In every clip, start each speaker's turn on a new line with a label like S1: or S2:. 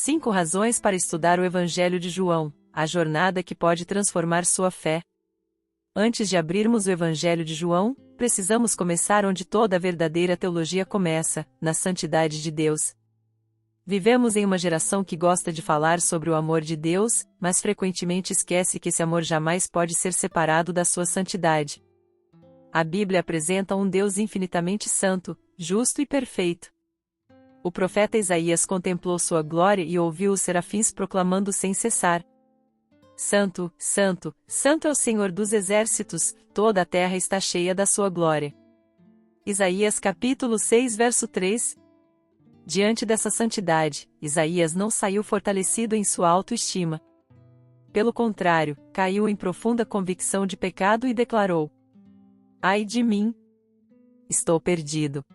S1: 5 razões para estudar o Evangelho de João, a jornada que pode transformar sua fé. Antes de abrirmos o Evangelho de João, precisamos começar onde toda a verdadeira teologia começa, na santidade de Deus. Vivemos em uma geração que gosta de falar sobre o amor de Deus, mas frequentemente esquece que esse amor jamais pode ser separado da sua santidade. A Bíblia apresenta um Deus infinitamente santo, justo e perfeito. O profeta Isaías contemplou sua glória e ouviu os serafins proclamando sem cessar: Santo, Santo, Santo é o Senhor dos exércitos, toda a terra está cheia da sua glória. Isaías capítulo 6 verso 3. Diante dessa santidade, Isaías não saiu fortalecido em sua autoestima. Pelo contrário, caiu em profunda convicção de pecado e declarou: Ai de mim! Estou perdido.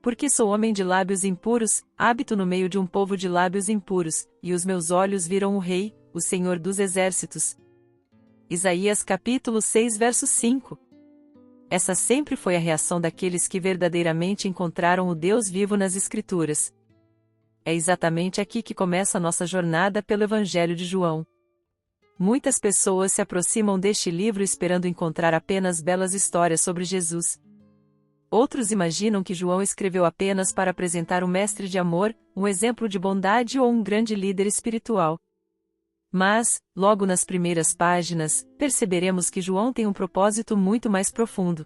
S1: Porque sou homem de lábios impuros, habito no meio de um povo de lábios impuros, e os meus olhos viram o Rei, o Senhor dos exércitos. Isaías capítulo 6 verso 5. Essa sempre foi a reação daqueles que verdadeiramente encontraram o Deus vivo nas Escrituras. É exatamente aqui que começa a nossa jornada pelo Evangelho de João. Muitas pessoas se aproximam deste livro esperando encontrar apenas belas histórias sobre Jesus. Outros imaginam que João escreveu apenas para apresentar um mestre de amor, um exemplo de bondade ou um grande líder espiritual. Mas, logo nas primeiras páginas, perceberemos que João tem um propósito muito mais profundo.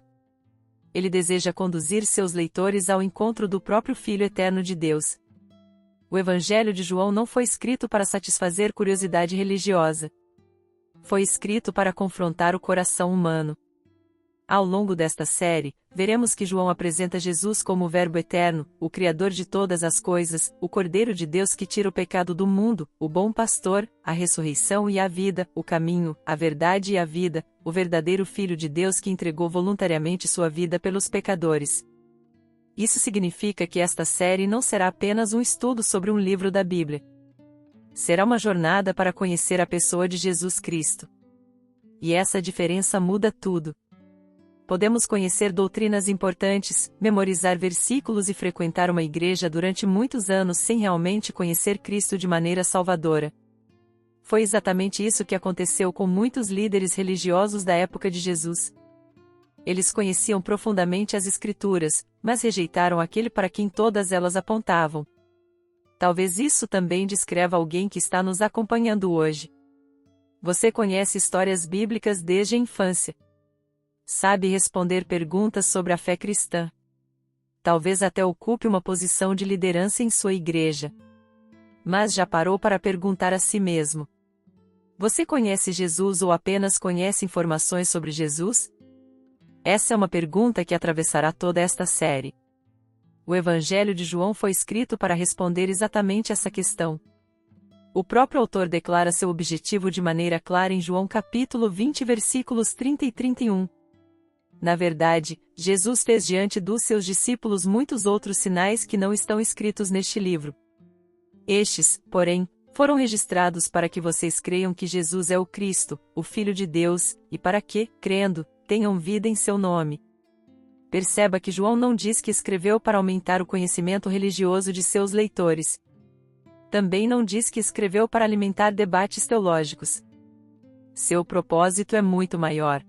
S1: Ele deseja conduzir seus leitores ao encontro do próprio Filho Eterno de Deus. O Evangelho de João não foi escrito para satisfazer curiosidade religiosa. Foi escrito para confrontar o coração humano. Ao longo desta série, veremos que João apresenta Jesus como o Verbo eterno, o Criador de todas as coisas, o Cordeiro de Deus que tira o pecado do mundo, o bom pastor, a ressurreição e a vida, o caminho, a verdade e a vida, o verdadeiro Filho de Deus que entregou voluntariamente sua vida pelos pecadores. Isso significa que esta série não será apenas um estudo sobre um livro da Bíblia. Será uma jornada para conhecer a pessoa de Jesus Cristo. E essa diferença muda tudo. Podemos conhecer doutrinas importantes, memorizar versículos e frequentar uma igreja durante muitos anos sem realmente conhecer Cristo de maneira salvadora. Foi exatamente isso que aconteceu com muitos líderes religiosos da época de Jesus. Eles conheciam profundamente as Escrituras, mas rejeitaram aquele para quem todas elas apontavam. Talvez isso também descreva alguém que está nos acompanhando hoje. Você conhece histórias bíblicas desde a infância. Sabe responder perguntas sobre a fé cristã. Talvez até ocupe uma posição de liderança em sua igreja. Mas já parou para perguntar a si mesmo: você conhece Jesus ou apenas conhece informações sobre Jesus? Essa é uma pergunta que atravessará toda esta série. O Evangelho de João foi escrito para responder exatamente essa questão. O próprio autor declara seu objetivo de maneira clara em João capítulo 20 versículos 30 e 31. Na verdade, Jesus fez diante dos seus discípulos muitos outros sinais que não estão escritos neste livro. Estes, porém, foram registrados para que vocês creiam que Jesus é o Cristo, o Filho de Deus, e para que, crendo, tenham vida em seu nome. Perceba que João não diz que escreveu para aumentar o conhecimento religioso de seus leitores. Também não diz que escreveu para alimentar debates teológicos. Seu propósito é muito maior.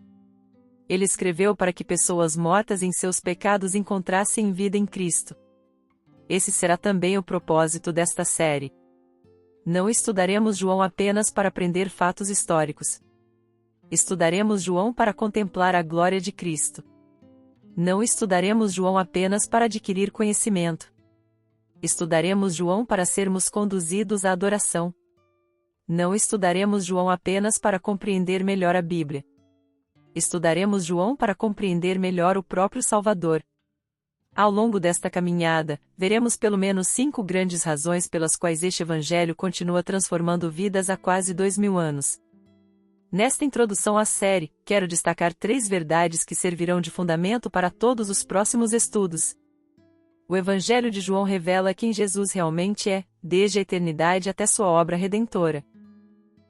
S1: Ele escreveu para que pessoas mortas em seus pecados encontrassem vida em Cristo. Esse será também o propósito desta série. Não estudaremos João apenas para aprender fatos históricos. Estudaremos João para contemplar a glória de Cristo. Não estudaremos João apenas para adquirir conhecimento. Estudaremos João para sermos conduzidos à adoração. Não estudaremos João apenas para compreender melhor a Bíblia. Estudaremos João para compreender melhor o próprio Salvador. Ao longo desta caminhada, veremos pelo menos 5 grandes razões pelas quais este Evangelho continua transformando vidas há quase 2000 anos. Nesta introdução à série, quero destacar 3 verdades que servirão de fundamento para todos os próximos estudos. O Evangelho de João revela quem Jesus realmente é, desde a eternidade até sua obra redentora.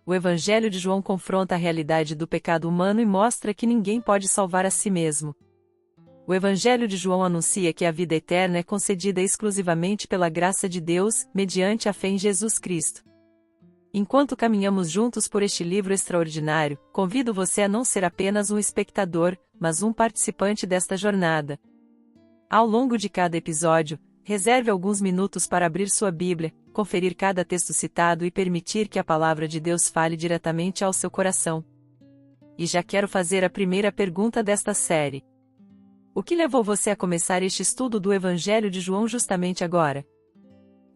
S1: O Evangelho de João confronta a realidade do pecado humano e mostra que ninguém pode salvar a si mesmo. O O Evangelho de João anuncia que a vida eterna é concedida exclusivamente pela graça de Deus, mediante a fé em Jesus Cristo. Enquanto caminhamos juntos por este livro extraordinário, convido você a não ser apenas um espectador, mas um participante desta jornada. Ao longo de cada episódio, reserve alguns minutos para abrir sua Bíblia, conferir cada texto citado e permitir que a palavra de Deus fale diretamente ao seu coração. E já quero fazer a primeira pergunta desta série. O que levou você a começar este estudo do Evangelho de João justamente agora?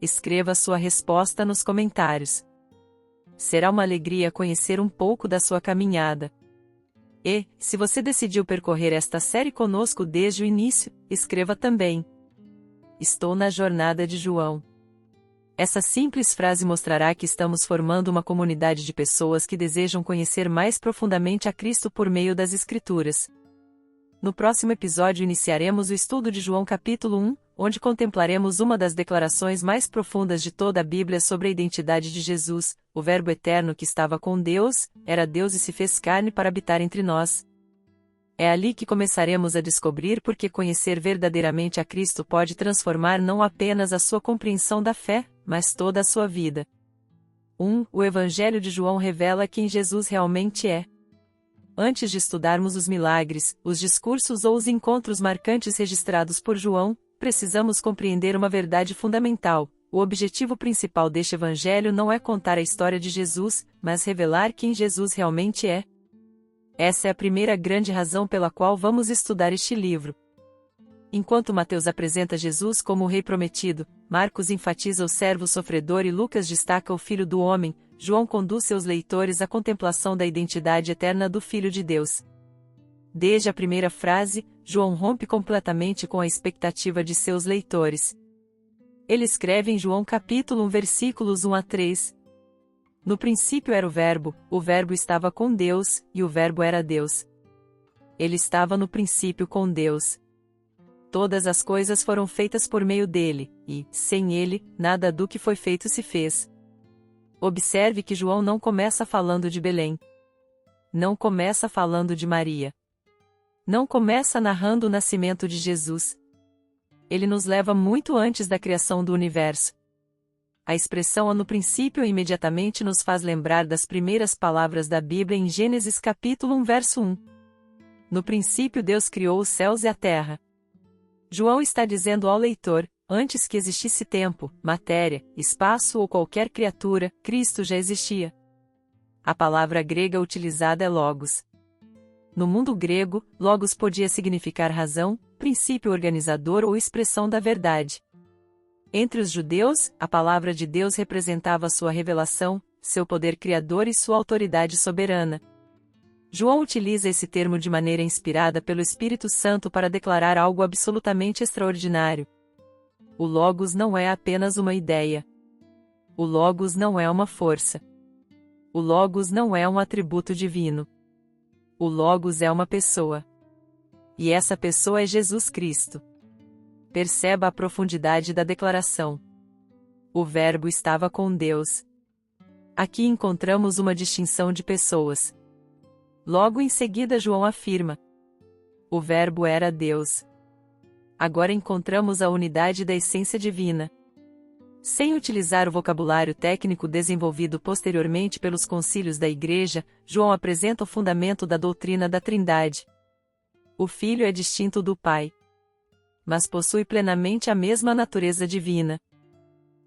S1: Escreva sua resposta nos comentários. Será uma alegria conhecer um pouco da sua caminhada. E, se você decidiu percorrer esta série conosco desde o início, escreva também: Estou na jornada de João. Essa simples frase mostrará que estamos formando uma comunidade de pessoas que desejam conhecer mais profundamente a Cristo por meio das Escrituras. No próximo episódio iniciaremos o estudo de João capítulo 1, onde contemplaremos uma das declarações mais profundas de toda a Bíblia sobre a identidade de Jesus, o Verbo eterno que estava com Deus, era Deus e se fez carne para habitar entre nós. É ali que começaremos a descobrir por que conhecer verdadeiramente a Cristo pode transformar não apenas a sua compreensão da fé, mas toda a sua vida. 1. O Evangelho de João revela quem Jesus realmente é. Antes de estudarmos os milagres, os discursos ou os encontros marcantes registrados por João, precisamos compreender uma verdade fundamental: o objetivo principal deste Evangelho não é contar a história de Jesus, mas revelar quem Jesus realmente é. Essa é a primeira grande razão pela qual vamos estudar este livro. Enquanto Mateus apresenta Jesus como o Rei Prometido, Marcos enfatiza o servo sofredor e Lucas destaca o Filho do Homem, João conduz seus leitores à contemplação da identidade eterna do Filho de Deus. Desde a primeira frase, João rompe completamente com a expectativa de seus leitores. Ele escreve em João capítulo 1 versículos 1 a 3. No princípio era o Verbo estava com Deus, e o Verbo era Deus. Ele estava no princípio com Deus. Todas as coisas foram feitas por meio dele, e, sem ele, nada do que foi feito se fez. Observe que João não começa falando de Belém. Não começa falando de Maria. Não começa narrando o nascimento de Jesus. Ele nos leva muito antes da criação do universo. A expressão no princípio imediatamente nos faz lembrar das primeiras palavras da Bíblia em Gênesis capítulo 1 verso 1. No princípio Deus criou os céus e a terra. João está dizendo ao leitor: antes que existisse tempo, matéria, espaço ou qualquer criatura, Cristo já existia. A palavra grega utilizada é logos. No mundo grego, logos podia significar razão, princípio organizador ou expressão da verdade. Entre os judeus, a palavra de Deus representava sua revelação, seu poder criador e sua autoridade soberana. João utiliza esse termo de maneira inspirada pelo Espírito Santo para declarar algo absolutamente extraordinário. O Logos não é apenas uma ideia. O Logos não é uma força. O Logos não é um atributo divino. O Logos é uma pessoa. E essa pessoa é Jesus Cristo. Perceba a profundidade da declaração. O Verbo estava com Deus. Aqui encontramos uma distinção de pessoas. Logo em seguida João afirma: o Verbo era Deus. Agora encontramos a unidade da essência divina. Sem utilizar o vocabulário técnico desenvolvido posteriormente pelos concílios da Igreja, João apresenta o fundamento da doutrina da Trindade. O Filho é distinto do Pai, mas possui plenamente a mesma natureza divina.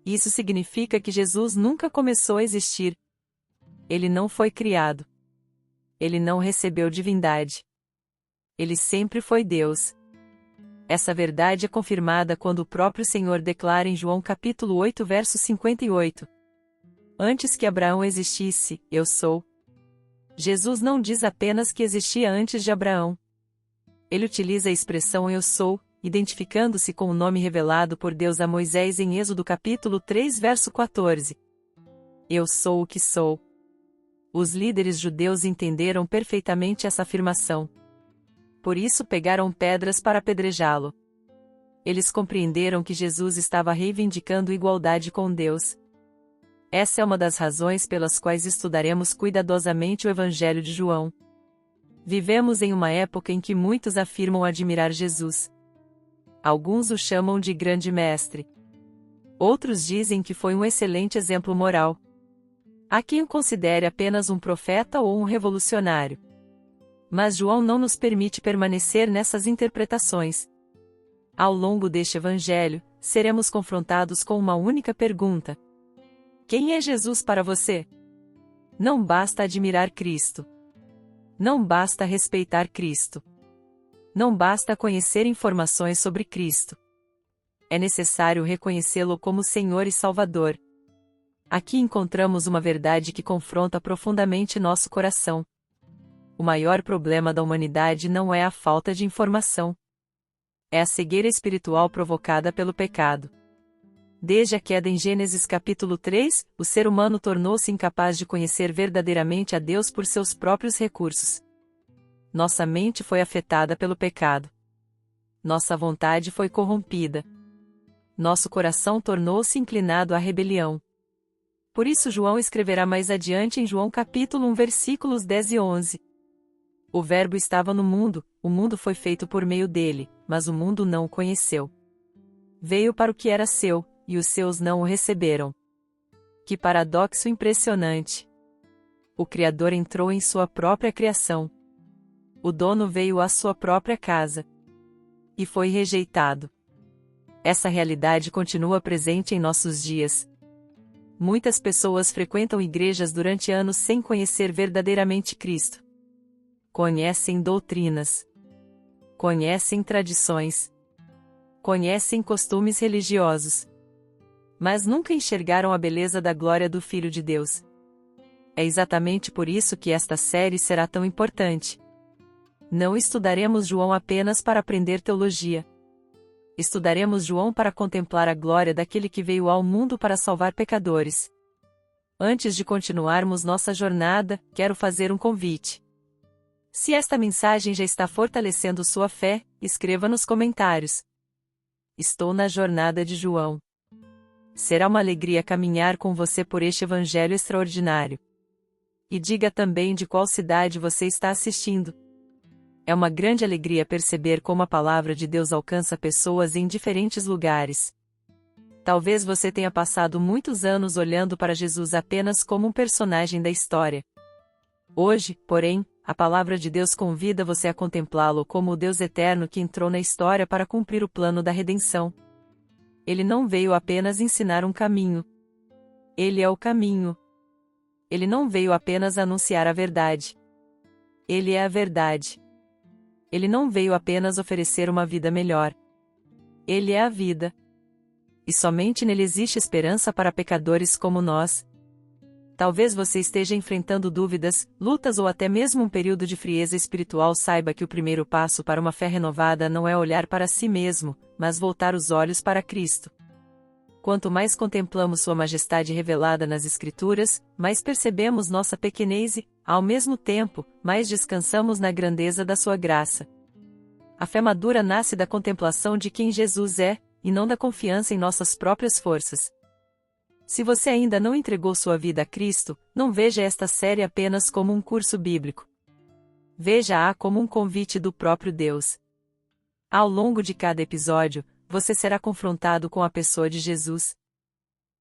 S1: Isso significa que Jesus nunca começou a existir. Ele não foi criado. Ele não recebeu divindade. Ele sempre foi Deus. Essa verdade é confirmada quando o próprio Senhor declara em João capítulo 8 verso 58. Antes que Abraão existisse, eu sou. Jesus não diz apenas que existia antes de Abraão. Ele utiliza a expressão eu sou, identificando-se com o nome revelado por Deus a Moisés em Êxodo capítulo 3 verso 14. Eu sou o que sou. Os líderes judeus entenderam perfeitamente essa afirmação. Por isso pegaram pedras para apedrejá-lo. Eles compreenderam que Jesus estava reivindicando igualdade com Deus. Essa é uma das razões pelas quais estudaremos cuidadosamente o Evangelho de João. Vivemos em uma época em que muitos afirmam admirar Jesus. Alguns o chamam de grande mestre. Outros dizem que foi um excelente exemplo moral. Há quem o considere apenas um profeta ou um revolucionário. Mas João não nos permite permanecer nessas interpretações. Ao longo deste evangelho, seremos confrontados com uma única pergunta: quem é Jesus para você? Não basta admirar Cristo. Não basta respeitar Cristo. Não basta conhecer informações sobre Cristo. É necessário reconhecê-lo como Senhor e Salvador. Aqui encontramos uma verdade que confronta profundamente nosso coração. O maior problema da humanidade não é a falta de informação. É a cegueira espiritual provocada pelo pecado. Desde a queda em Gênesis capítulo 3, o ser humano tornou-se incapaz de conhecer verdadeiramente a Deus por seus próprios recursos. Nossa mente foi afetada pelo pecado. Nossa vontade foi corrompida. Nosso coração tornou-se inclinado à rebelião. Por isso João escreverá mais adiante em João capítulo 1 versículos 10 e 11. O Verbo estava no mundo, o mundo foi feito por meio dele, mas o mundo não o conheceu. Veio para o que era seu, e os seus não o receberam. Que paradoxo impressionante! O Criador entrou em sua própria criação. O dono veio à sua própria casa. E foi rejeitado. Essa realidade continua presente em nossos dias. Muitas pessoas frequentam igrejas durante anos sem conhecer verdadeiramente Cristo. Conhecem doutrinas. Conhecem tradições. Conhecem costumes religiosos. Mas nunca enxergaram a beleza da glória do Filho de Deus. É exatamente por isso que esta série será tão importante. Não estudaremos João apenas para aprender teologia. Estudaremos João para contemplar a glória daquele que veio ao mundo para salvar pecadores. Antes de continuarmos nossa jornada, quero fazer um convite. Se esta mensagem já está fortalecendo sua fé, escreva nos comentários: estou na jornada de João. Será uma alegria caminhar com você por este evangelho extraordinário. E diga também de qual cidade você está assistindo. É uma grande alegria perceber como a palavra de Deus alcança pessoas em diferentes lugares. Talvez você tenha passado muitos anos olhando para Jesus apenas como um personagem da história. Hoje, porém, a palavra de Deus convida você a contemplá-lo como o Deus eterno que entrou na história para cumprir o plano da redenção. Ele não veio apenas ensinar um caminho. Ele é o caminho. Ele não veio apenas anunciar a verdade. Ele é a verdade. Ele não veio apenas oferecer uma vida melhor. Ele é a vida. E somente nele existe esperança para pecadores como nós. Talvez você esteja enfrentando dúvidas, lutas ou até mesmo um período de frieza espiritual. Saiba que o primeiro passo para uma fé renovada não é olhar para si mesmo, mas voltar os olhos para Cristo. Quanto mais contemplamos Sua majestade revelada nas Escrituras, mais percebemos nossa pequenez e, ao mesmo tempo, mais descansamos na grandeza da Sua graça. A fé madura nasce da contemplação de quem Jesus é, e não da confiança em nossas próprias forças. Se você ainda não entregou sua vida a Cristo, não veja esta série apenas como um curso bíblico. Veja-a como um convite do próprio Deus. Ao longo de cada episódio, você será confrontado com a pessoa de Jesus.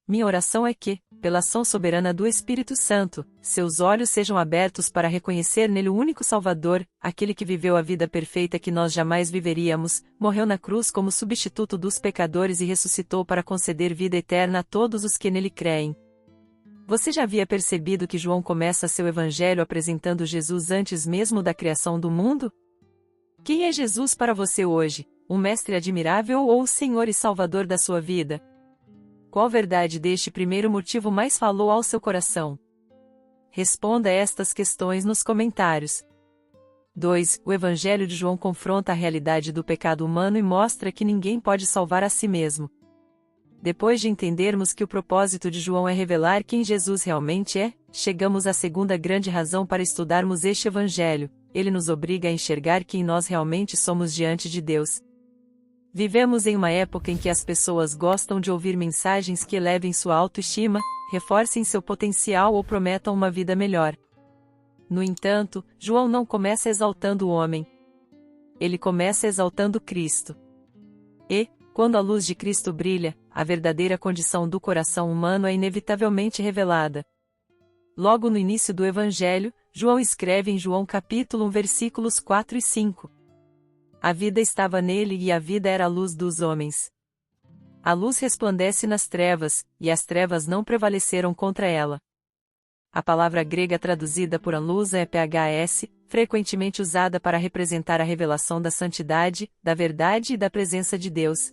S1: Minha oração é que, pela ação soberana do Espírito Santo, seus olhos sejam abertos para reconhecer nele o único Salvador, aquele que viveu a vida perfeita que nós jamais viveríamos, morreu na cruz como substituto dos pecadores e ressuscitou para conceder vida eterna a todos os que nele creem. Você já havia percebido que João começa seu evangelho apresentando Jesus antes mesmo da criação do mundo? Quem é Jesus para você hoje, um mestre admirável ou o Senhor e Salvador da sua vida? Qual verdade deste primeiro motivo mais falou ao seu coração? Responda estas questões nos comentários. 2. O Evangelho de João confronta a realidade do pecado humano e mostra que ninguém pode salvar a si mesmo. Depois de entendermos que o propósito de João é revelar quem Jesus realmente é, chegamos à segunda grande razão para estudarmos este Evangelho: ele nos obriga a enxergar quem nós realmente somos diante de Deus. Vivemos em uma época em que as pessoas gostam de ouvir mensagens que elevem sua autoestima, reforcem seu potencial ou prometam uma vida melhor. No entanto, João não começa exaltando o homem. Ele começa exaltando Cristo. E, quando a luz de Cristo brilha, a verdadeira condição do coração humano é inevitavelmente revelada. Logo no início do Evangelho, João escreve em João capítulo 1 versículos 4 e 5. A vida estava nele e a vida era a luz dos homens. A luz resplandece nas trevas, e as trevas não prevaleceram contra ela. A palavra grega traduzida por a luz é phs, frequentemente usada para representar a revelação da santidade, da verdade e da presença de Deus.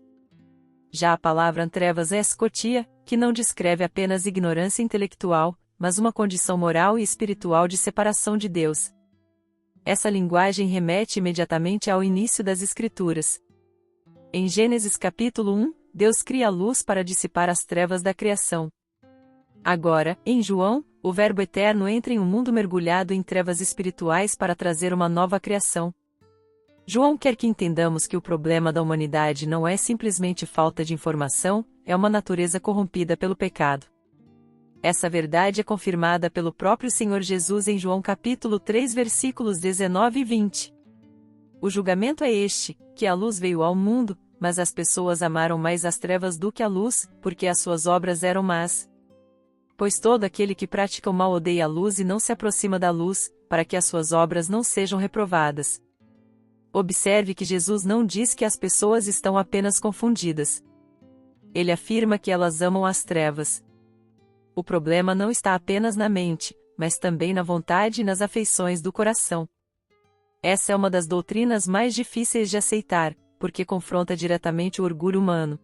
S1: Já a palavra trevas é escotia, que não descreve apenas ignorância intelectual, mas uma condição moral e espiritual de separação de Deus. Essa linguagem remete imediatamente ao início das Escrituras. Em Gênesis capítulo 1, Deus cria a luz para dissipar as trevas da criação. Agora, em João, o Verbo eterno entra em um mundo mergulhado em trevas espirituais para trazer uma nova criação. João quer que entendamos que o problema da humanidade não é simplesmente falta de informação, é uma natureza corrompida pelo pecado. Essa verdade é confirmada pelo próprio Senhor Jesus em João capítulo 3 versículos 19 e 20. O julgamento é este, que a luz veio ao mundo, mas as pessoas amaram mais as trevas do que a luz, porque as suas obras eram más. Pois todo aquele que pratica o mal odeia a luz e não se aproxima da luz, para que as suas obras não sejam reprovadas. Observe que Jesus não diz que as pessoas estão apenas confundidas. Ele afirma que elas amam as trevas. O problema não está apenas na mente, mas também na vontade e nas afeições do coração. Essa é uma das doutrinas mais difíceis de aceitar, porque confronta diretamente o orgulho humano.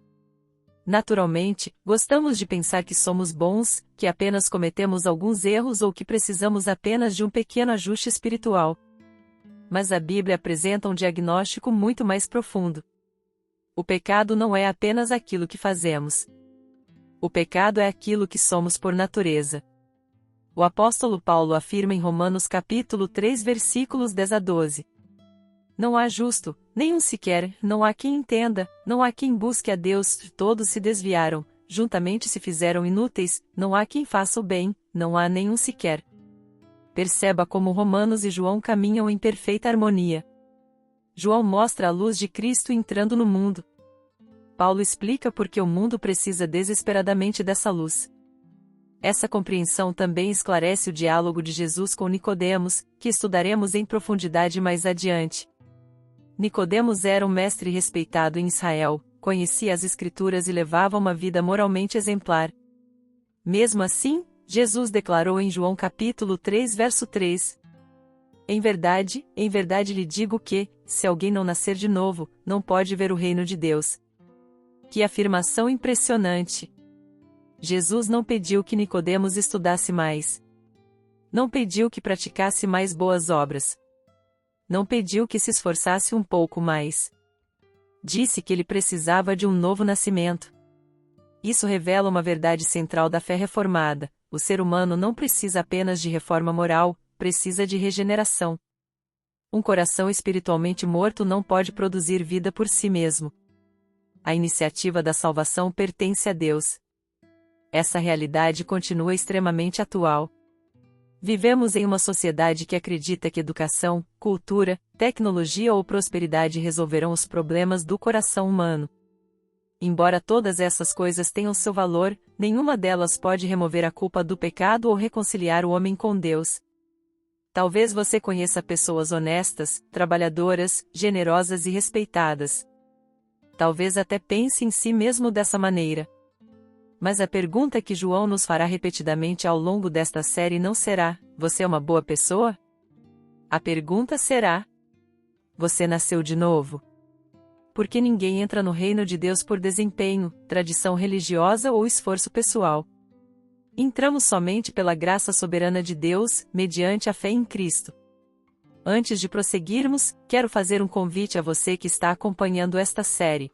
S1: Naturalmente, gostamos de pensar que somos bons, que apenas cometemos alguns erros ou que precisamos apenas de um pequeno ajuste espiritual. Mas a Bíblia apresenta um diagnóstico muito mais profundo. O pecado não é apenas aquilo que fazemos. O pecado é aquilo que somos por natureza. O apóstolo Paulo afirma em Romanos capítulo 3 versículos 10 a 12. Não há justo, nenhum sequer, não há quem entenda, não há quem busque a Deus, todos se desviaram, juntamente se fizeram inúteis, não há quem faça o bem, não há nenhum sequer. Perceba como Romanos e João caminham em perfeita harmonia. João mostra a luz de Cristo entrando no mundo. Paulo explica por que o mundo precisa desesperadamente dessa luz. Essa compreensão também esclarece o diálogo de Jesus com Nicodemos, que estudaremos em profundidade mais adiante. Nicodemos era um mestre respeitado em Israel, conhecia as Escrituras e levava uma vida moralmente exemplar. Mesmo assim, Jesus declarou em João capítulo 3 verso 3: em verdade lhe digo que, se alguém não nascer de novo, não pode ver o reino de Deus. Que afirmação impressionante! Jesus não pediu que Nicodemos estudasse mais. Não pediu que praticasse mais boas obras. Não pediu que se esforçasse um pouco mais. Disse que ele precisava de um novo nascimento. Isso revela uma verdade central da fé reformada: o ser humano não precisa apenas de reforma moral, precisa de regeneração. Um coração espiritualmente morto não pode produzir vida por si mesmo. A iniciativa da salvação pertence a Deus. Essa realidade continua extremamente atual. Vivemos em uma sociedade que acredita que educação, cultura, tecnologia ou prosperidade resolverão os problemas do coração humano. Embora todas essas coisas tenham seu valor, nenhuma delas pode remover a culpa do pecado ou reconciliar o homem com Deus. Talvez você conheça pessoas honestas, trabalhadoras, generosas e respeitadas. Talvez até pense em si mesmo dessa maneira. Mas a pergunta que João nos fará repetidamente ao longo desta série não será: você é uma boa pessoa? A pergunta será: você nasceu de novo? Porque ninguém entra no reino de Deus por desempenho, tradição religiosa ou esforço pessoal. Entramos somente pela graça soberana de Deus, mediante a fé em Cristo. Antes de prosseguirmos, quero fazer um convite a você que está acompanhando esta série.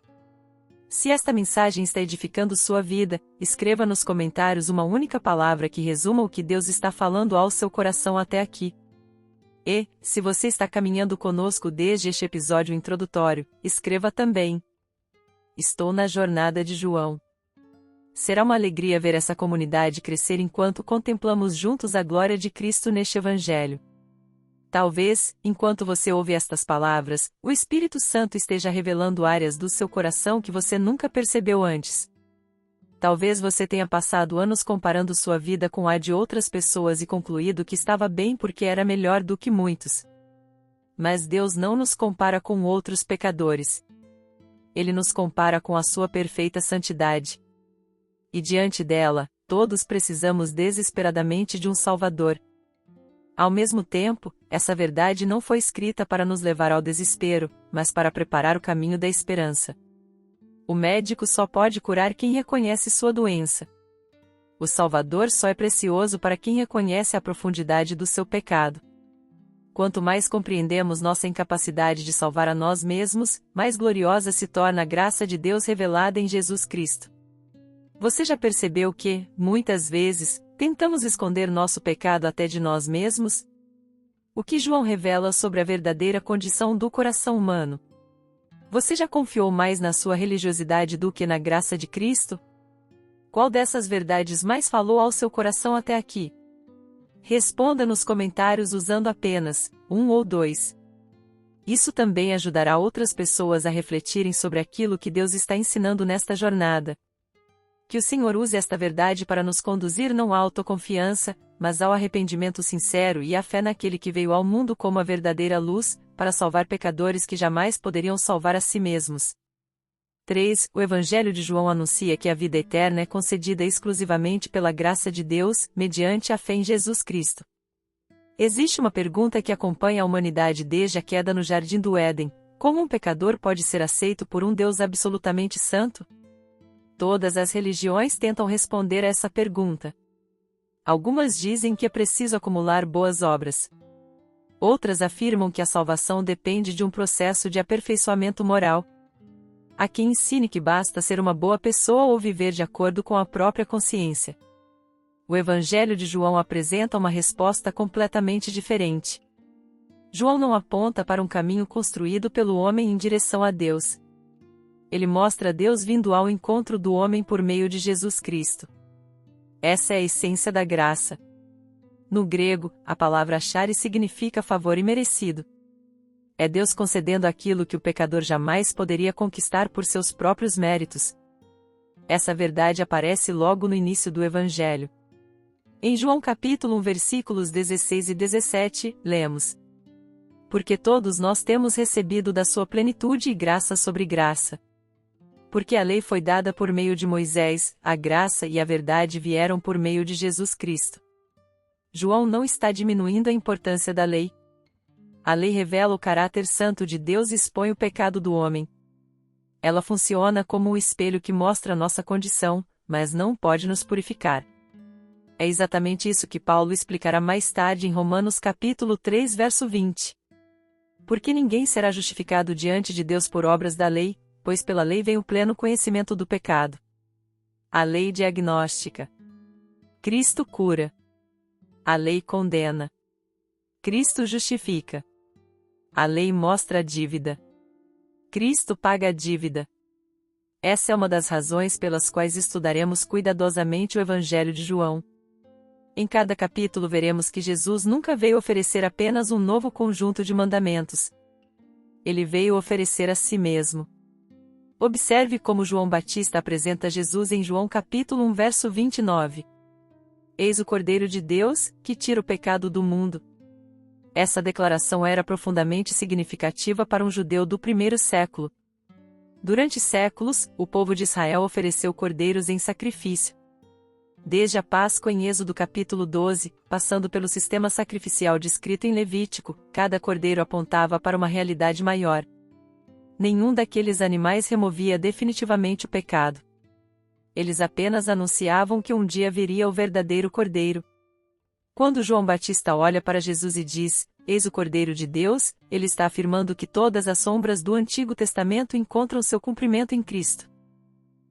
S1: Se esta mensagem está edificando sua vida, escreva nos comentários uma única palavra que resuma o que Deus está falando ao seu coração até aqui. E, se você está caminhando conosco desde este episódio introdutório, escreva também: estou na jornada de João. Será uma alegria ver essa comunidade crescer enquanto contemplamos juntos a glória de Cristo neste Evangelho. Talvez, enquanto você ouve estas palavras, o Espírito Santo esteja revelando áreas do seu coração que você nunca percebeu antes. Talvez você tenha passado anos comparando sua vida com a de outras pessoas e concluído que estava bem porque era melhor do que muitos. Mas Deus não nos compara com outros pecadores. Ele nos compara com a sua perfeita santidade. E diante dela, todos precisamos desesperadamente de um Salvador. Ao mesmo tempo, essa verdade não foi escrita para nos levar ao desespero, mas para preparar o caminho da esperança. O médico só pode curar quem reconhece sua doença. O Salvador só é precioso para quem reconhece a profundidade do seu pecado. Quanto mais compreendemos nossa incapacidade de salvar a nós mesmos, mais gloriosa se torna a graça de Deus revelada em Jesus Cristo. Você já percebeu que, muitas vezes, tentamos esconder nosso pecado até de nós mesmos? O que João revela sobre a verdadeira condição do coração humano? Você já confiou mais na sua religiosidade do que na graça de Cristo? Qual dessas verdades mais falou ao seu coração até aqui? Responda nos comentários usando apenas 1 ou 2. Isso também ajudará outras pessoas a refletirem sobre aquilo que Deus está ensinando nesta jornada. Que o Senhor use esta verdade para nos conduzir não à autoconfiança, mas ao arrependimento sincero e à fé naquele que veio ao mundo como a verdadeira luz, para salvar pecadores que jamais poderiam salvar a si mesmos. 3. O Evangelho de João anuncia que a vida eterna é concedida exclusivamente pela graça de Deus, mediante a fé em Jesus Cristo. Existe uma pergunta que acompanha a humanidade desde a queda no Jardim do Éden: como um pecador pode ser aceito por um Deus absolutamente santo? Todas as religiões tentam responder a essa pergunta. Algumas dizem que é preciso acumular boas obras. Outras afirmam que a salvação depende de um processo de aperfeiçoamento moral. Há quem ensine que basta ser uma boa pessoa ou viver de acordo com a própria consciência. O Evangelho de João apresenta uma resposta completamente diferente. João não aponta para um caminho construído pelo homem em direção a Deus. Ele mostra Deus vindo ao encontro do homem por meio de Jesus Cristo. Essa é a essência da graça. No grego, a palavra charis significa favor imerecido. É Deus concedendo aquilo que o pecador jamais poderia conquistar por seus próprios méritos. Essa verdade aparece logo no início do Evangelho. Em João capítulo 1 versículos 16 e 17, lemos: Porque todos nós temos recebido da sua plenitude e graça sobre graça. Porque a lei foi dada por meio de Moisés, a graça e a verdade vieram por meio de Jesus Cristo. João não está diminuindo a importância da lei. A lei revela o caráter santo de Deus e expõe o pecado do homem. Ela funciona como um espelho que mostra nossa condição, mas não pode nos purificar. É exatamente isso que Paulo explicará mais tarde em Romanos capítulo 3 verso 20. Porque ninguém será justificado diante de Deus por obras da lei, pois pela lei vem o pleno conhecimento do pecado. A lei diagnóstica. Cristo cura. A lei condena. Cristo justifica. A lei mostra a dívida. Cristo paga a dívida. Essa é uma das razões pelas quais estudaremos cuidadosamente o Evangelho de João. Em cada capítulo veremos que Jesus nunca veio oferecer apenas um novo conjunto de mandamentos. Ele veio oferecer a si mesmo. Observe como João Batista apresenta Jesus em João capítulo 1 verso 29. Eis o Cordeiro de Deus, que tira o pecado do mundo. Essa declaração era profundamente significativa para um judeu do primeiro século. Durante séculos, o povo de Israel ofereceu cordeiros em sacrifício. Desde a Páscoa em Êxodo capítulo 12, passando pelo sistema sacrificial descrito em Levítico, cada cordeiro apontava para uma realidade maior. Nenhum daqueles animais removia definitivamente o pecado. Eles apenas anunciavam que um dia viria o verdadeiro Cordeiro. Quando João Batista olha para Jesus e diz, eis o Cordeiro de Deus, ele está afirmando que todas as sombras do Antigo Testamento encontram seu cumprimento em Cristo.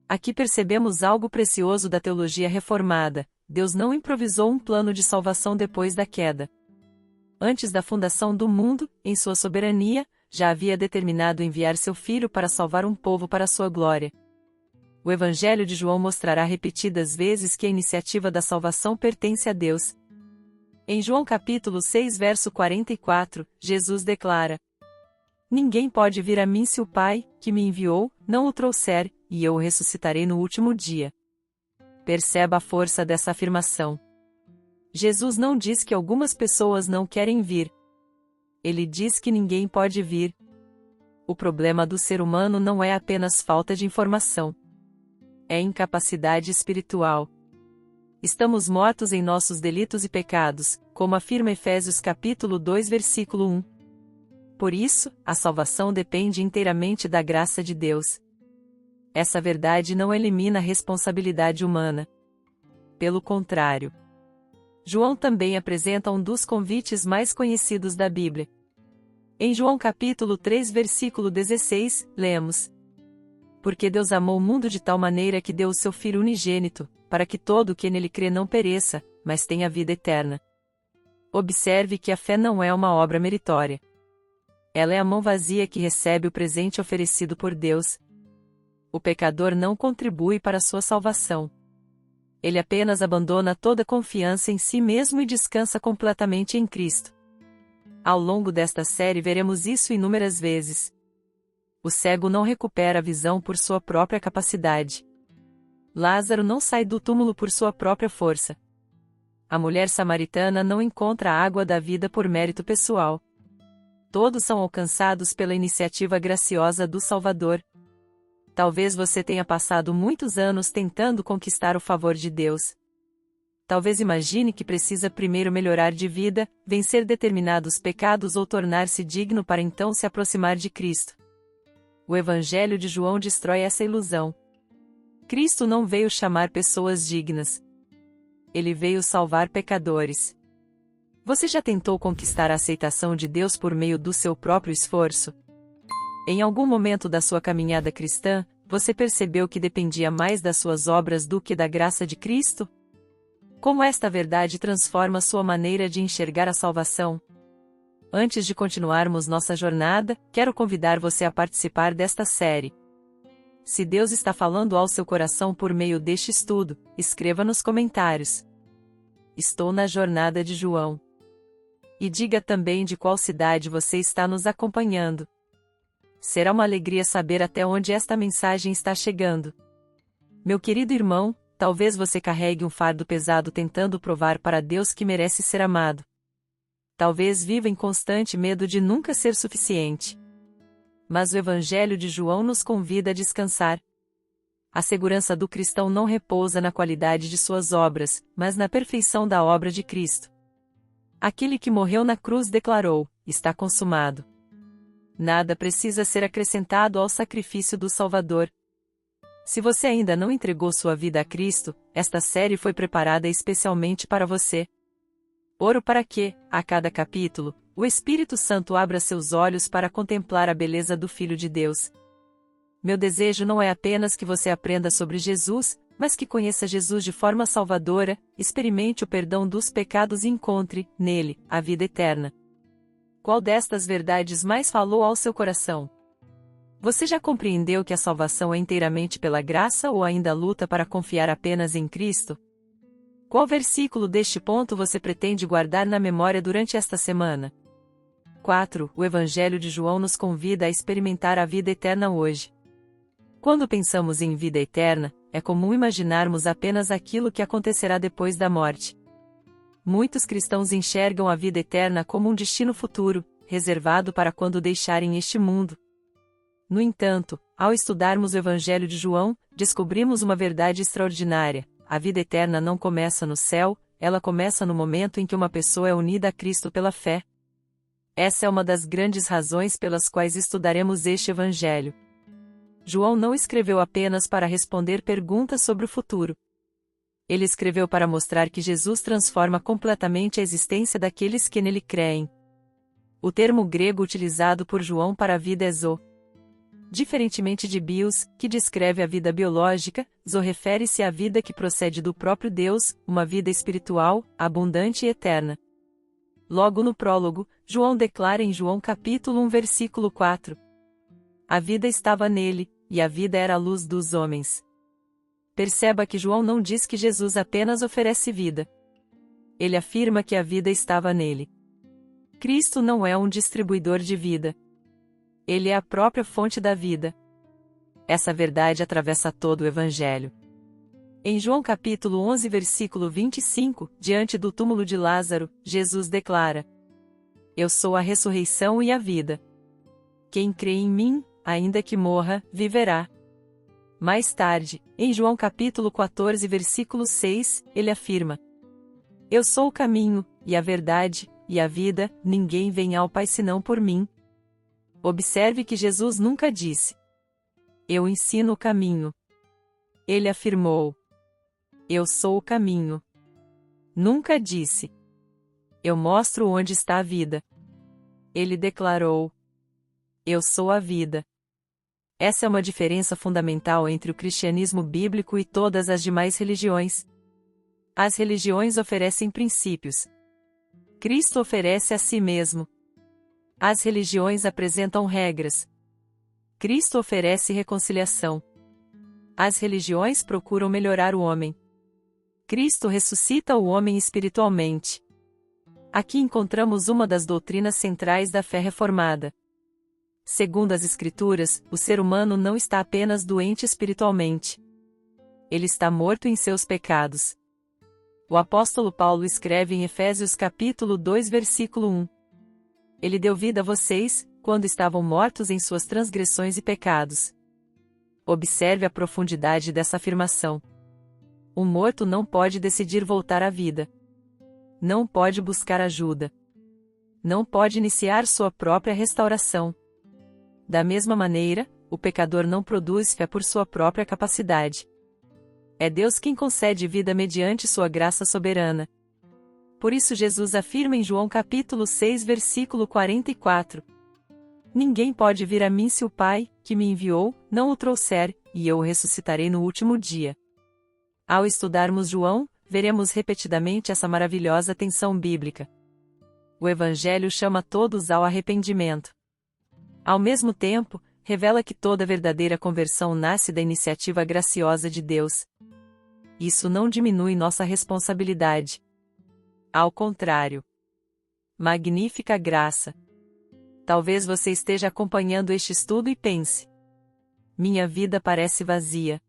S1: Aqui percebemos algo precioso da teologia reformada: Deus não improvisou um plano de salvação depois da queda. Antes da fundação do mundo, em sua soberania, já havia determinado enviar seu Filho para salvar um povo para sua glória. O Evangelho de João mostrará repetidas vezes que a iniciativa da salvação pertence a Deus. Em João capítulo 6 verso 44, Jesus declara: Ninguém pode vir a mim se o Pai, que me enviou, não o trouxer, e eu o ressuscitarei no último dia. Perceba a força dessa afirmação. Jesus não diz que algumas pessoas não querem vir. Ele diz que ninguém pode vir. O problema do ser humano não é apenas falta de informação. É incapacidade espiritual. Estamos mortos em nossos delitos e pecados, como afirma Efésios capítulo 2 versículo 1. Por isso, a salvação depende inteiramente da graça de Deus. Essa verdade não elimina a responsabilidade humana. Pelo contrário. João também apresenta um dos convites mais conhecidos da Bíblia. Em João capítulo 3 versículo 16, lemos: Porque Deus amou o mundo de tal maneira que deu o seu Filho unigênito, para que todo o que nele crê não pereça, mas tenha vida eterna. Observe que a fé não é uma obra meritória. Ela é a mão vazia que recebe o presente oferecido por Deus. O pecador não contribui para a sua salvação. Ele apenas abandona toda confiança em si mesmo e descansa completamente em Cristo. Ao longo desta série veremos isso inúmeras vezes. O cego não recupera a visão por sua própria capacidade. Lázaro não sai do túmulo por sua própria força. A mulher samaritana não encontra a água da vida por mérito pessoal. Todos são alcançados pela iniciativa graciosa do Salvador. Talvez você tenha passado muitos anos tentando conquistar o favor de Deus. Talvez imagine que precisa primeiro melhorar de vida, vencer determinados pecados ou tornar-se digno para então se aproximar de Cristo. O Evangelho de João destrói essa ilusão. Cristo não veio chamar pessoas dignas. Ele veio salvar pecadores. Você já tentou conquistar a aceitação de Deus por meio do seu próprio esforço? Em algum momento da sua caminhada cristã, você percebeu que dependia mais das suas obras do que da graça de Cristo? Como esta verdade transforma sua maneira de enxergar a salvação? Antes de continuarmos nossa jornada, quero convidar você a participar desta série. Se Deus está falando ao seu coração por meio deste estudo, escreva nos comentários: Estou na jornada de João. E diga também de qual cidade você está nos acompanhando. Será uma alegria saber até onde esta mensagem está chegando. Meu querido irmão, talvez você carregue um fardo pesado tentando provar para Deus que merece ser amado. Talvez viva em constante medo de nunca ser suficiente. Mas o Evangelho de João nos convida a descansar. A segurança do cristão não repousa na qualidade de suas obras, mas na perfeição da obra de Cristo. Aquele que morreu na cruz declarou: Está consumado. Nada precisa ser acrescentado ao sacrifício do Salvador. Se você ainda não entregou sua vida a Cristo, esta série foi preparada especialmente para você. Oro para que, a cada capítulo, o Espírito Santo abra seus olhos para contemplar a beleza do Filho de Deus. Meu desejo não é apenas que você aprenda sobre Jesus, mas que conheça Jesus de forma salvadora, experimente o perdão dos pecados e encontre, nele, a vida eterna. Qual destas verdades mais falou ao seu coração? Você já compreendeu que a salvação é inteiramente pela graça ou ainda luta para confiar apenas em Cristo? Qual versículo deste ponto você pretende guardar na memória durante esta semana? 4. O Evangelho de João nos convida a experimentar a vida eterna hoje. Quando pensamos em vida eterna, é comum imaginarmos apenas aquilo que acontecerá depois da morte. Muitos cristãos enxergam a vida eterna como um destino futuro, reservado para quando deixarem este mundo. No entanto, ao estudarmos o Evangelho de João, descobrimos uma verdade extraordinária: a vida eterna não começa no céu, ela começa no momento em que uma pessoa é unida a Cristo pela fé. Essa é uma das grandes razões pelas quais estudaremos este Evangelho. João não escreveu apenas para responder perguntas sobre o futuro. Ele escreveu para mostrar que Jesus transforma completamente a existência daqueles que nele creem. O termo grego utilizado por João para a vida é zo. Diferentemente de bios, que descreve a vida biológica, zo refere-se à vida que procede do próprio Deus, uma vida espiritual, abundante e eterna. Logo no prólogo, João declara em João capítulo 1 versículo 4: A vida estava nele, e a vida era a luz dos homens. Perceba que João não diz que Jesus apenas oferece vida. Ele afirma que a vida estava nele. Cristo não é um distribuidor de vida. Ele é a própria fonte da vida. Essa verdade atravessa todo o Evangelho. Em João capítulo 11 versículo 25, diante do túmulo de Lázaro, Jesus declara: Eu sou a ressurreição e a vida. Quem crê em mim, ainda que morra, viverá. Mais tarde, em João capítulo 14 versículo 6, ele afirma: Eu sou o caminho, e a verdade, e a vida, ninguém vem ao Pai senão por mim. Observe que Jesus nunca disse: Eu ensino o caminho. Ele afirmou: Eu sou o caminho. Nunca disse: Eu mostro onde está a vida. Ele declarou: Eu sou a vida. Essa é uma diferença fundamental entre o cristianismo bíblico e todas as demais religiões. As religiões oferecem princípios. Cristo oferece a si mesmo. As religiões apresentam regras. Cristo oferece reconciliação. As religiões procuram melhorar o homem. Cristo ressuscita o homem espiritualmente. Aqui encontramos uma das doutrinas centrais da fé reformada. Segundo as Escrituras, o ser humano não está apenas doente espiritualmente. Ele está morto em seus pecados. O apóstolo Paulo escreve em Efésios capítulo 2 versículo 1. Ele deu vida a vocês, quando estavam mortos em suas transgressões e pecados. Observe a profundidade dessa afirmação. Um morto não pode decidir voltar à vida. Não pode buscar ajuda. Não pode iniciar sua própria restauração. Da mesma maneira, o pecador não produz fé por sua própria capacidade. É Deus quem concede vida mediante sua graça soberana. Por isso Jesus afirma em João capítulo 6 versículo 44. Ninguém pode vir a mim se o Pai, que me enviou, não o trouxer, e eu o ressuscitarei no último dia. Ao estudarmos João, veremos repetidamente essa maravilhosa tensão bíblica. O Evangelho chama todos ao arrependimento. Ao mesmo tempo, revela que toda verdadeira conversão nasce da iniciativa graciosa de Deus. Isso não diminui nossa responsabilidade. Ao contrário. Magnífica graça! Talvez você esteja acompanhando este estudo e pense: minha vida parece vazia.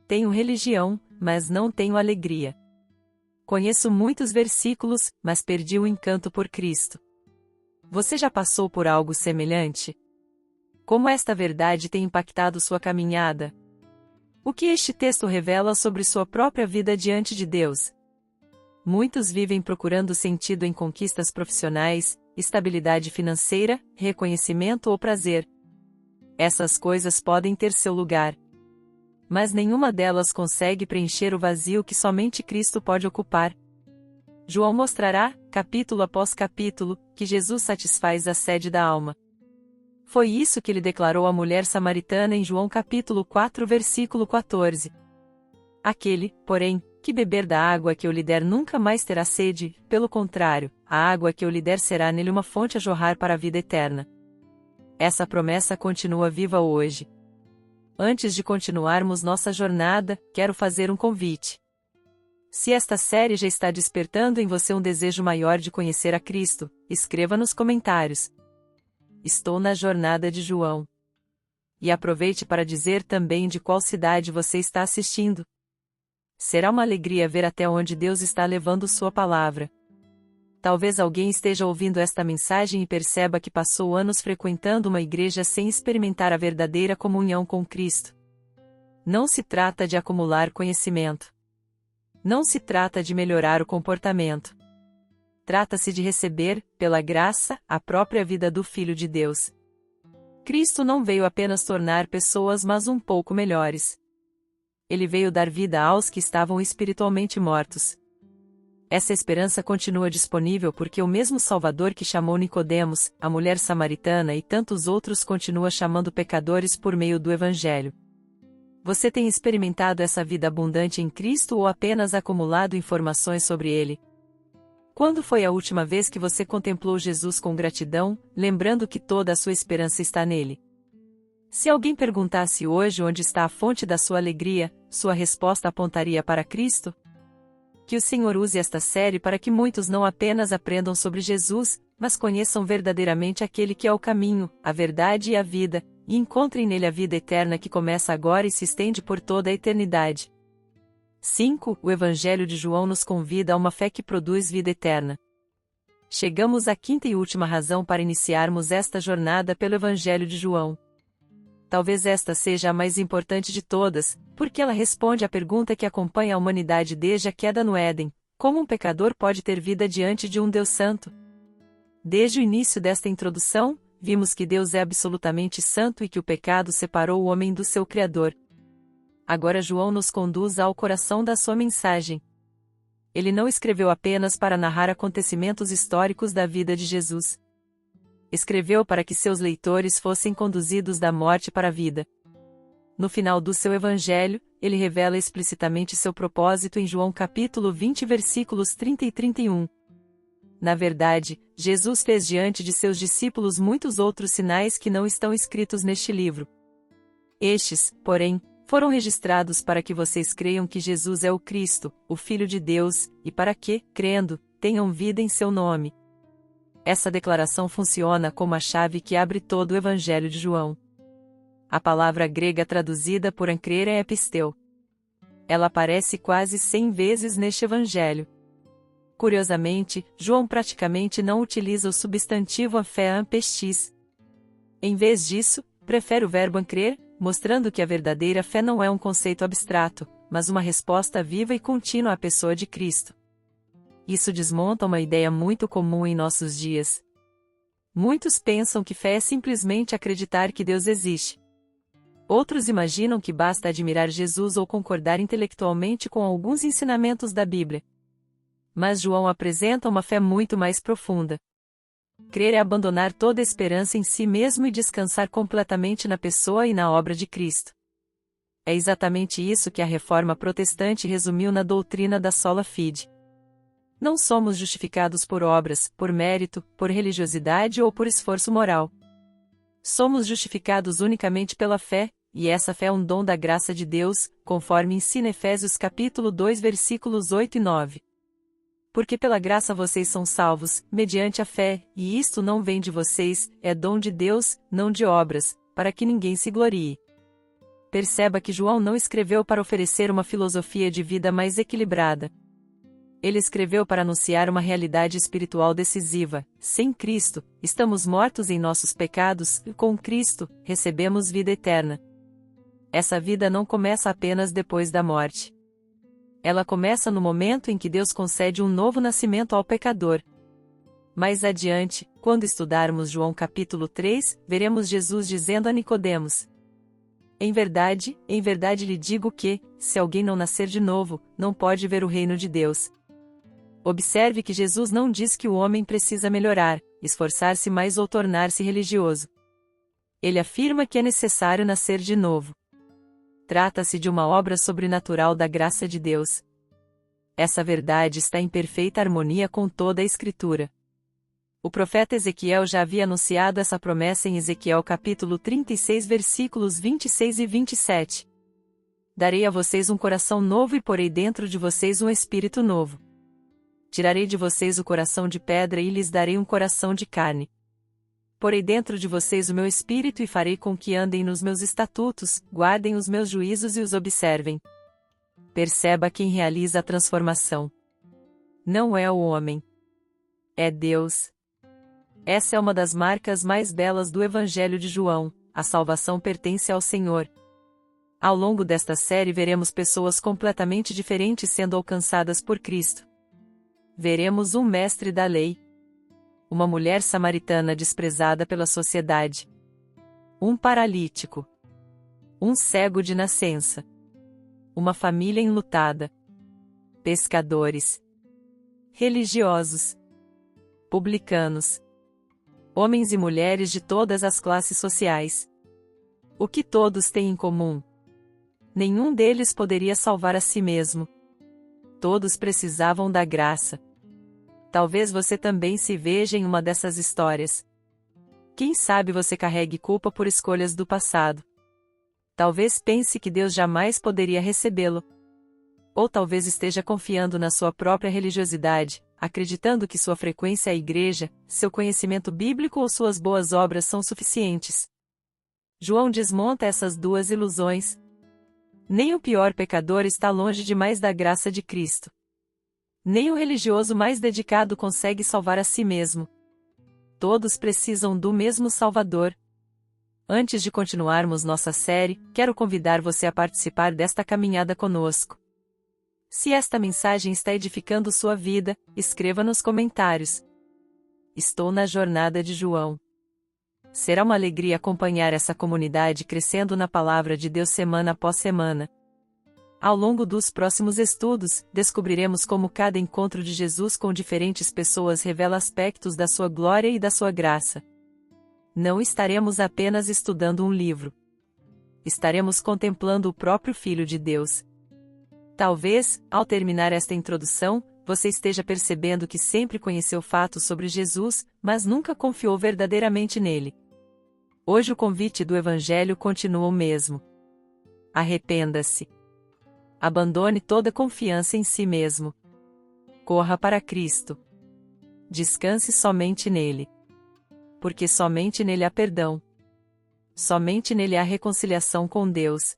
S1: Tenho religião, mas não tenho alegria. Conheço muitos versículos, mas perdi o encanto por Cristo. Você já passou por algo semelhante? Como esta verdade tem impactado sua caminhada? O que este texto revela sobre sua própria vida diante de Deus? Muitos vivem procurando sentido em conquistas profissionais, estabilidade financeira, reconhecimento ou prazer. Essas coisas podem ter seu lugar. Mas nenhuma delas consegue preencher o vazio que somente Cristo pode ocupar. João mostrará, capítulo após capítulo, que Jesus satisfaz a sede da alma. Foi isso que ele declarou à mulher samaritana em João capítulo 4 versículo 14. Aquele, porém, que beber da água que eu lhe der nunca mais terá sede, pelo contrário, a água que eu lhe der será nele uma fonte a jorrar para a vida eterna. Essa promessa continua viva hoje. Antes de continuarmos nossa jornada, quero fazer um convite. Se esta série já está despertando em você um desejo maior de conhecer a Cristo, escreva nos comentários: Estou na jornada de João. E aproveite para dizer também de qual cidade você está assistindo. Será uma alegria ver até onde Deus está levando sua palavra. Talvez alguém esteja ouvindo esta mensagem e perceba que passou anos frequentando uma igreja sem experimentar a verdadeira comunhão com Cristo. Não se trata de acumular conhecimento. Não se trata de melhorar o comportamento. Trata-se de receber, pela graça, a própria vida do Filho de Deus. Cristo não veio apenas tornar pessoas mas um pouco melhores. Ele veio dar vida aos que estavam espiritualmente mortos. Essa esperança continua disponível porque o mesmo Salvador que chamou Nicodemos, a mulher samaritana e tantos outros continua chamando pecadores por meio do Evangelho. Você tem experimentado essa vida abundante em Cristo ou apenas acumulado informações sobre Ele? Quando foi a última vez que você contemplou Jesus com gratidão, lembrando que toda a sua esperança está nele? Se alguém perguntasse hoje onde está a fonte da sua alegria, sua resposta apontaria para Cristo? Que o Senhor use esta série para que muitos não apenas aprendam sobre Jesus, mas conheçam verdadeiramente aquele que é o caminho, a verdade e a vida, e encontrem nele a vida eterna que começa agora e se estende por toda a eternidade. 5. O Evangelho de João nos convida a uma fé que produz vida eterna. Chegamos à quinta e última razão para iniciarmos esta jornada pelo Evangelho de João. Talvez esta seja a mais importante de todas, porque ela responde à pergunta que acompanha a humanidade desde a queda no Éden: como um pecador pode ter vida diante de um Deus santo? Desde o início desta introdução, vimos que Deus é absolutamente santo e que o pecado separou o homem do seu Criador. Agora João nos conduz ao coração da sua mensagem. Ele não escreveu apenas para narrar acontecimentos históricos da vida de Jesus. Escreveu para que seus leitores fossem conduzidos da morte para a vida. No final do seu evangelho, ele revela explicitamente seu propósito em João capítulo 20 versículos 30 e 31. Na verdade, Jesus fez diante de seus discípulos muitos outros sinais que não estão escritos neste livro. Estes, porém, foram registrados para que vocês creiam que Jesus é o Cristo, o Filho de Deus, e para que, crendo, tenham vida em seu nome. Essa declaração funciona como a chave que abre todo o Evangelho de João. A palavra grega traduzida por crer é episteu. Ela aparece quase 100 vezes neste Evangelho. Curiosamente, João praticamente não utiliza o substantivo a fé ampestis. Em vez disso, prefere o verbo crer, mostrando que a verdadeira fé não é um conceito abstrato, mas uma resposta viva e contínua à pessoa de Cristo. Isso desmonta uma ideia muito comum em nossos dias. Muitos pensam que fé é simplesmente acreditar que Deus existe. Outros imaginam que basta admirar Jesus ou concordar intelectualmente com alguns ensinamentos da Bíblia. Mas João apresenta uma fé muito mais profunda. Crer é abandonar toda esperança em si mesmo e descansar completamente na pessoa e na obra de Cristo. É exatamente isso que a Reforma Protestante resumiu na doutrina da sola fide. Não somos justificados por obras, por mérito, por religiosidade ou por esforço moral. Somos justificados unicamente pela fé, e essa fé é um dom da graça de Deus, conforme ensina Efésios capítulo 2 versículos 8 e 9. Porque pela graça vocês são salvos, mediante a fé, e isto não vem de vocês, é dom de Deus, não de obras, para que ninguém se glorie. Perceba que João não escreveu para oferecer uma filosofia de vida mais equilibrada. Ele escreveu para anunciar uma realidade espiritual decisiva: sem Cristo, estamos mortos em nossos pecados, e com Cristo, recebemos vida eterna. Essa vida não começa apenas depois da morte. Ela começa no momento em que Deus concede um novo nascimento ao pecador. Mais adiante, quando estudarmos João capítulo 3, veremos Jesus dizendo a Nicodemos: em verdade lhe digo que, se alguém não nascer de novo, não pode ver o reino de Deus. Observe que Jesus não diz que o homem precisa melhorar, esforçar-se mais ou tornar-se religioso. Ele afirma que é necessário nascer de novo. Trata-se de uma obra sobrenatural da graça de Deus. Essa verdade está em perfeita harmonia com toda a Escritura. O profeta Ezequiel já havia anunciado essa promessa em Ezequiel capítulo 36 versículos 26 e 27. Darei a vocês um coração novo e porei dentro de vocês um espírito novo. Tirarei de vocês o coração de pedra e lhes darei um coração de carne. Porei dentro de vocês o meu espírito e farei com que andem nos meus estatutos, guardem os meus juízos e os observem. Perceba quem realiza a transformação. Não é o homem. É Deus. Essa é uma das marcas mais belas do Evangelho de João: a salvação pertence ao Senhor. Ao longo desta série veremos pessoas completamente diferentes sendo alcançadas por Cristo. Veremos um mestre da lei, uma mulher samaritana desprezada pela sociedade, um paralítico, um cego de nascença, uma família enlutada, pescadores, religiosos, publicanos, homens e mulheres de todas as classes sociais. O que todos têm em comum? Nenhum deles poderia salvar a si mesmo. Todos precisavam da graça. Talvez você também se veja em uma dessas histórias. Quem sabe você carregue culpa por escolhas do passado. Talvez pense que Deus jamais poderia recebê-lo. Ou talvez esteja confiando na sua própria religiosidade, acreditando que sua frequência à igreja, seu conhecimento bíblico ou suas boas obras são suficientes. João desmonta essas duas ilusões. Nem o pior pecador está longe demais da graça de Cristo. Nem o religioso mais dedicado consegue salvar a si mesmo. Todos precisam do mesmo Salvador. Antes de continuarmos nossa série, quero convidar você a participar desta caminhada conosco. Se esta mensagem está edificando sua vida, escreva nos comentários. Estou na jornada de João. Será uma alegria acompanhar essa comunidade crescendo na palavra de Deus semana após semana. Ao longo dos próximos estudos, descobriremos como cada encontro de Jesus com diferentes pessoas revela aspectos da sua glória e da sua graça. Não estaremos apenas estudando um livro. Estaremos contemplando o próprio Filho de Deus. Talvez, ao terminar esta introdução, você esteja percebendo que sempre conheceu fatos sobre Jesus, mas nunca confiou verdadeiramente nele. Hoje o convite do Evangelho continua o mesmo. Arrependa-se. Abandone toda confiança em si mesmo. Corra para Cristo. Descanse somente nele. Porque somente nele há perdão. Somente nele há reconciliação com Deus.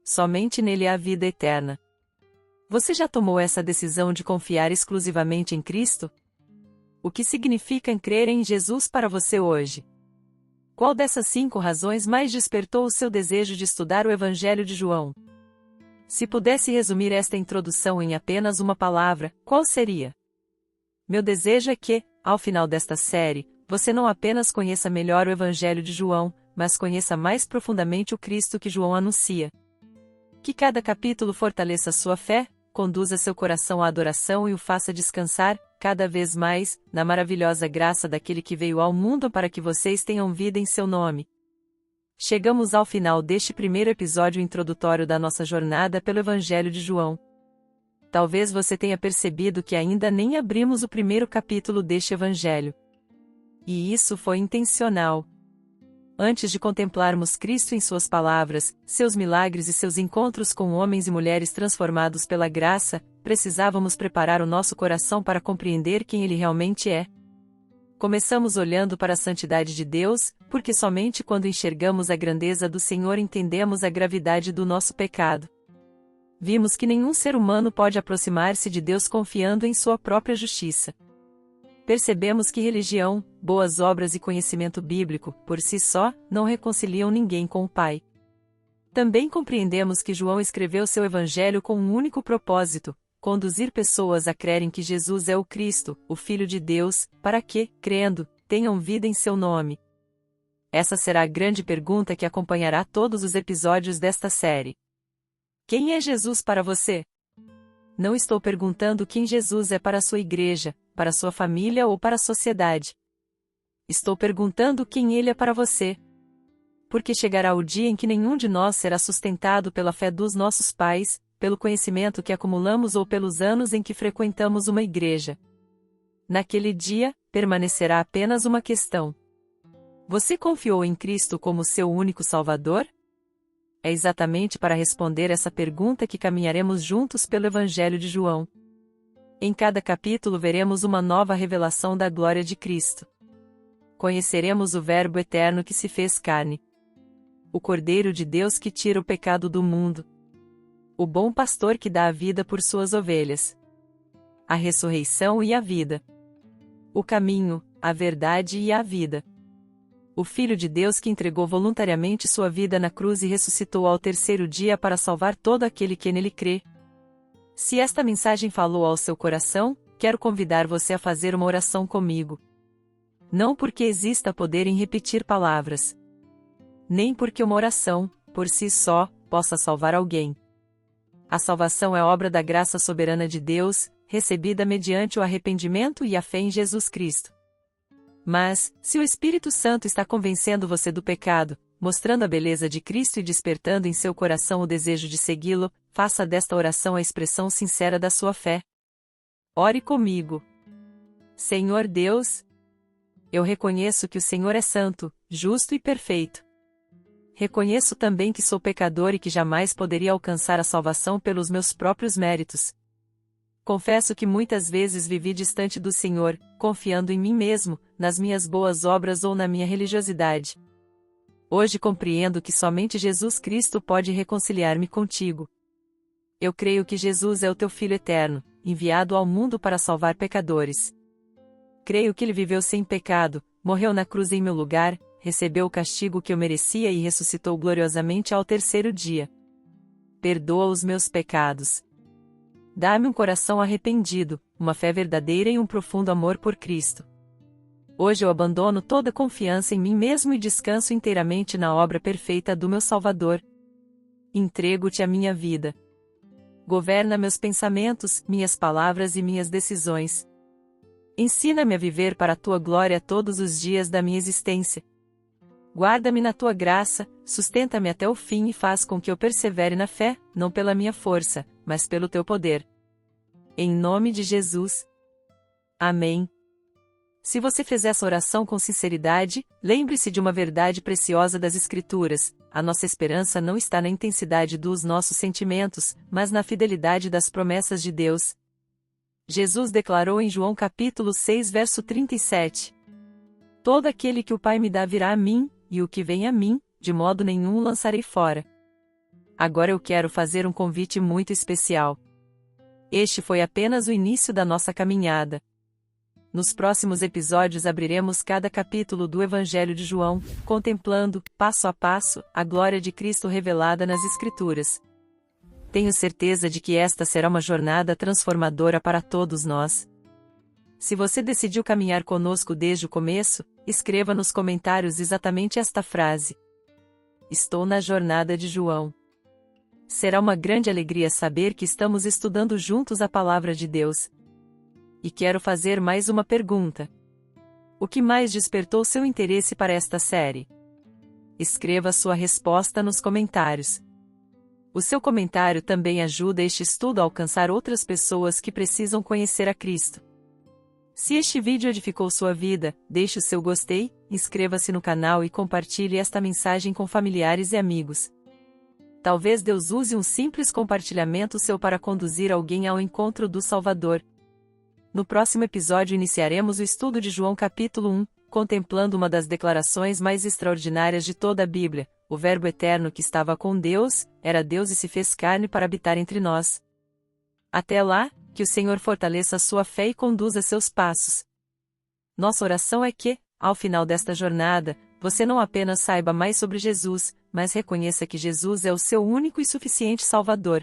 S1: Somente nele há vida eterna. Você já tomou essa decisão de confiar exclusivamente em Cristo? O que significa crer em Jesus para você hoje? Qual dessas 5 razões mais despertou o seu desejo de estudar o Evangelho de João? Se pudesse resumir esta introdução em apenas uma palavra, qual seria? Meu desejo é que, ao final desta série, você não apenas conheça melhor o Evangelho de João, mas conheça mais profundamente o Cristo que João anuncia. Que cada capítulo fortaleça sua fé, conduza seu coração à adoração e o faça descansar, cada vez mais, na maravilhosa graça daquele que veio ao mundo para que vocês tenham vida em seu nome. Chegamos ao final deste primeiro episódio introdutório da nossa jornada pelo Evangelho de João. Talvez você tenha percebido que ainda nem abrimos o primeiro capítulo deste Evangelho. E isso foi intencional. Antes de contemplarmos Cristo em suas palavras, seus milagres e seus encontros com homens e mulheres transformados pela graça, precisávamos preparar o nosso coração para compreender quem Ele realmente é. Começamos olhando para a santidade de Deus, porque somente quando enxergamos a grandeza do Senhor entendemos a gravidade do nosso pecado. Vimos que nenhum ser humano pode aproximar-se de Deus confiando em sua própria justiça. Percebemos que religião, boas obras e conhecimento bíblico, por si só, não reconciliam ninguém com o Pai. Também compreendemos que João escreveu seu Evangelho com um único propósito: conduzir pessoas a crerem que Jesus é o Cristo, o Filho de Deus, para que, crendo, tenham vida em seu nome. Essa será a grande pergunta que acompanhará todos os episódios desta série. Quem é Jesus para você? Não estou perguntando quem Jesus é para a sua igreja, para a sua família ou para a sociedade. Estou perguntando quem Ele é para você. Porque chegará o dia em que nenhum de nós será sustentado pela fé dos nossos pais, pelo conhecimento que acumulamos ou pelos anos em que frequentamos uma igreja. Naquele dia, permanecerá apenas uma questão. Você confiou em Cristo como seu único Salvador? É exatamente para responder essa pergunta que caminharemos juntos pelo Evangelho de João. Em cada capítulo veremos uma nova revelação da glória de Cristo. Conheceremos o Verbo eterno que se fez carne. O Cordeiro de Deus que tira o pecado do mundo. O bom pastor que dá a vida por suas ovelhas. A ressurreição e a vida. O caminho, a verdade e a vida. O Filho de Deus que entregou voluntariamente sua vida na cruz e ressuscitou ao terceiro dia para salvar todo aquele que nele crê. Se esta mensagem falou ao seu coração, quero convidar você a fazer uma oração comigo. Não porque exista poder em repetir palavras. Nem porque uma oração, por si só, possa salvar alguém. A salvação é obra da graça soberana de Deus, recebida mediante o arrependimento e a fé em Jesus Cristo. Mas, se o Espírito Santo está convencendo você do pecado, mostrando a beleza de Cristo e despertando em seu coração o desejo de segui-lo, faça desta oração a expressão sincera da sua fé. Ore comigo. Senhor Deus, eu reconheço que o Senhor é santo, justo e perfeito. reconheço também que sou pecador e que jamais poderia alcançar a salvação pelos meus próprios méritos. Confesso que muitas vezes vivi distante do Senhor, confiando em mim mesmo, nas minhas boas obras ou na minha religiosidade. Hoje compreendo que somente Jesus Cristo pode reconciliar-me contigo. Eu creio que Jesus é o teu Filho eterno, enviado ao mundo para salvar pecadores. Creio que ele viveu sem pecado, morreu na cruz em meu lugar, recebeu o castigo que eu merecia e ressuscitou gloriosamente ao terceiro dia. Perdoa os meus pecados. Dá-me um coração arrependido, uma fé verdadeira e um profundo amor por Cristo. Hoje eu abandono toda confiança em mim mesmo e descanso inteiramente na obra perfeita do meu Salvador. Entrego-te a minha vida. Governa meus pensamentos, minhas palavras e minhas decisões. Ensina-me a viver para a tua glória todos os dias da minha existência. Guarda-me na tua graça, sustenta-me até o fim e faz com que eu persevere na fé, não pela minha força, mas pelo teu poder. Em nome de Jesus. Amém. Se você fez essa oração com sinceridade, lembre-se de uma verdade preciosa das Escrituras: a nossa esperança não está na intensidade dos nossos sentimentos, mas na fidelidade das promessas de Deus. Jesus declarou em João capítulo 6 verso 37. Todo aquele que o Pai me dá virá a mim, e o que vem a mim, de modo nenhum o lançarei fora. Agora eu quero fazer um convite muito especial. Este foi apenas o início da nossa caminhada. Nos próximos episódios abriremos cada capítulo do Evangelho de João, contemplando, passo a passo, a glória de Cristo revelada nas Escrituras. Tenho certeza de que esta será uma jornada transformadora para todos nós. Se você decidiu caminhar conosco desde o começo, escreva nos comentários exatamente esta frase: Estou na jornada de João. Será uma grande alegria saber que estamos estudando juntos a Palavra de Deus. E quero fazer mais uma pergunta. O que mais despertou seu interesse para esta série? Escreva sua resposta nos comentários. O seu comentário também ajuda este estudo a alcançar outras pessoas que precisam conhecer a Cristo. Se este vídeo edificou sua vida, deixe o seu gostei, inscreva-se no canal e compartilhe esta mensagem com familiares e amigos. Talvez Deus use um simples compartilhamento seu para conduzir alguém ao encontro do Salvador. No próximo episódio iniciaremos o estudo de João capítulo 1, contemplando uma das declarações mais extraordinárias de toda a Bíblia: o Verbo eterno que estava com Deus, era Deus e se fez carne para habitar entre nós. Até lá, que o Senhor fortaleça a sua fé e conduza seus passos. Nossa oração é que, ao final desta jornada, você não apenas saiba mais sobre Jesus, mas reconheça que Jesus é o seu único e suficiente Salvador.